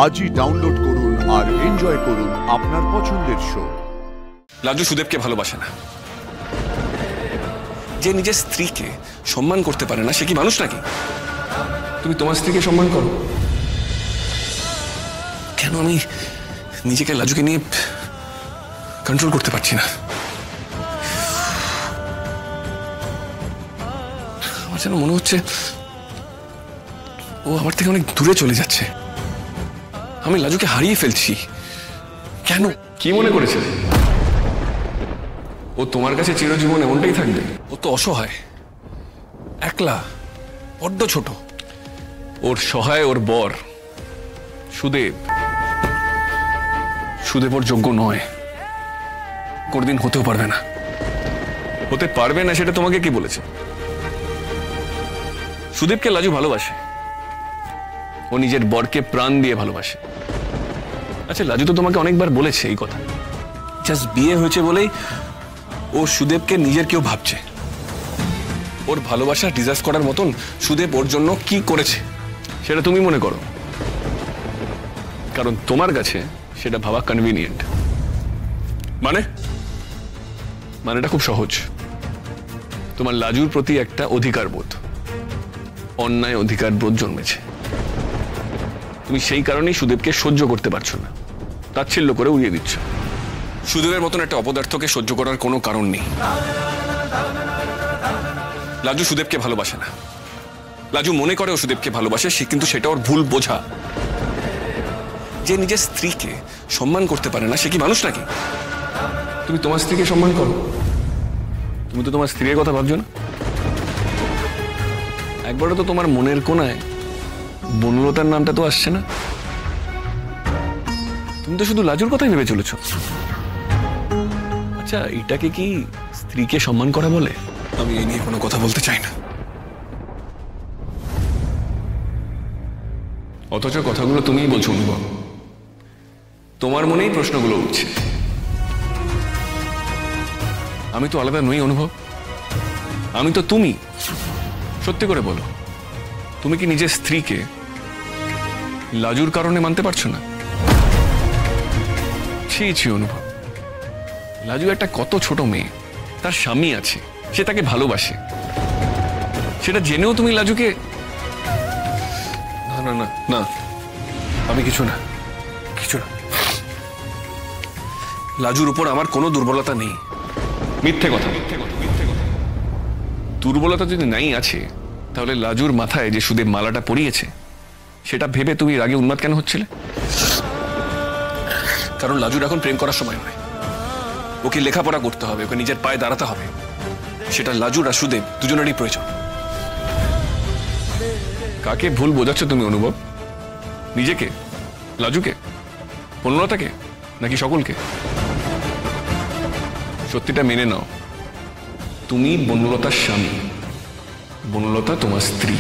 আজই ডাউনলোড করুন আর এনজয় করুন আপনার পছন্দের শো। লাজু সুদেবকে ভালোবাসে না। যে নিজের স্ত্রীকে সম্মান করতে পারে না সে কি মানুষ নাকি? তুমি তোমার স্ত্রীকে সম্মান করো। কেন আমি নিজেকে লাজুকে নিয়ে কন্ট্রোল করতে পারছি না? আমার যেন মনে হচ্ছে ও আমার থেকে অনেক দূরে চলে যাচ্ছে। আমি লাজুকে হারিয়ে ফেলছি। কেন? কি মনে করেছে ও তোমার কাছে চিরজীবন এমনটাই থাকবে? ও তো অসহায়, একলা, বড্ড ছোট। ওর সহায় ওর বর সুদেব। সুদেব ওর যোগ্য নয়, কোনদিন হতেও পারবে না। হতে পারবে না সেটা তোমাকে কি বলেছে? সুদেবকে লাজু ভালোবাসে, ও নিজের বরকে প্রাণ দিয়ে ভালোবাসে। আচ্ছা, লাজু তো তোমাকে অনেকবার বলেছে এই কথা। জাস্ট বিয়ে হয়েছে বলেই ও সুদেবকে নিজের কেউ ভাবছে। ওর ভালোবাসা ডিজার্ভ করার মতন সুদেব ওর জন্য কি করেছে সেটা তুমি মনে করো, কারণ তোমার কাছে সেটা ভাবা কনভিনিয়েন্ট। মানেটা খুব সহজ। তোমার লাজুর প্রতি একটা অধিকার বোধ, অন্যায় অধিকার বোধ জন্মেছে। তুমি সেই কারণেই সুদেবকে সহ্য করতে পারছো না, তাচ্ছিল্য করে উড়িয়ে দিচ্ছ। সুদেবের মতন একটা অপদার্থকে সহ্য করার কোনো কারণ নেই। লাজু সুদেবকে ভালোবাসে না। লাজু মনে করে ও সুদেবকে ভালোবাসে, সে কিন্তু সেটা ওর ভুল বোঝা। যে নিজের স্ত্রীকে সম্মান করতে পারে না সে কি মানুষ নাকি? তুমি তোমার স্ত্রীকে সম্মান করো। তুমি তো তোমার স্ত্রীর কথা ভাবছো না। একবারও তো তোমার মনের কোনায় বনলতার নামটা তো আসছে না। তুমি তো শুধু লাজুর কথাই ভেবে চলেছ। আচ্ছা, এটাকে কি স্ত্রীকে সম্মান করা বলে? আমি এই নিয়ে কোনো কথা বলতে চাই না। অথচ কথাগুলো তুমিই বলছো অনুভব। তোমার মনেই প্রশ্নগুলো উঠছে। আমি তো আলাদা নই অনুভব, আমি তো তুমি। সত্যি করে বলো, তুমি কি নিজের স্ত্রীকে লাজুর কারণে মানতে পারছো না? ছি অনুভব, লাজু একটা কত ছোট মেয়ে, তার স্বামী আছে, সে তাকে ভালোবাসে। সেটা জেনেও তুমি লাজুকে... না না না না, আমি কিছু না। লাজুর উপর আমার কোনো দুর্বলতা নেই। মিথ্যে কথা। দুর্বলতা যদি নাই আছে, তাহলে লাজুর মাথায় যে সুদেব মালাটা পরিয়েছে সেটা ভেবে তুমি রাগে উন্মাদ কেন হচ্ছিলে? কারণ লাজুর এখন প্রেম করার সময় নয়। ওকে লেখাপড়া করতে হবে, ওকে নিজের পায়ে দাঁড়াতে হবে। সেটা লাজুর আর সুদেব দুজনেরই প্রয়োজন। কাকে ভুল বোঝাচ্ছ তুমি অনুভব? নিজেকে, লাজুকে, বনলতাকে, নাকি সকলকে? সত্যিটা মেনে নাও, তুমি বনলতার স্বামী, বনলতা তোমার স্ত্রী।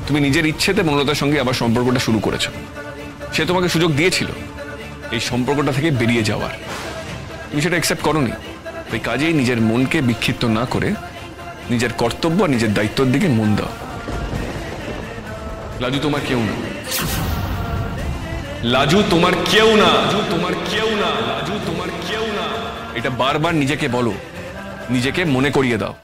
তুমি নিজের ইচ্ছেতে বনলতার সঙ্গে আবার সম্পর্কটা শুরু করেছো। সে তোমাকে সুযোগ দিয়েছিল এই সম্পর্কটা থেকে বেরিয়ে যাওয়ার, তুমি সেটা অ্যাকসেপ্ট করোনি। ওই কাজেই নিজের মনকে বিক্ষিপ্ত না করে নিজের কর্তব্য আর নিজের দায়িত্বের দিকে মন দাও। লাজু তোমার কেউ না। লাজু তোমার কেউ না। এটা বারবার নিজেকে বলো, নিজেকে মনে করিয়ে দাও।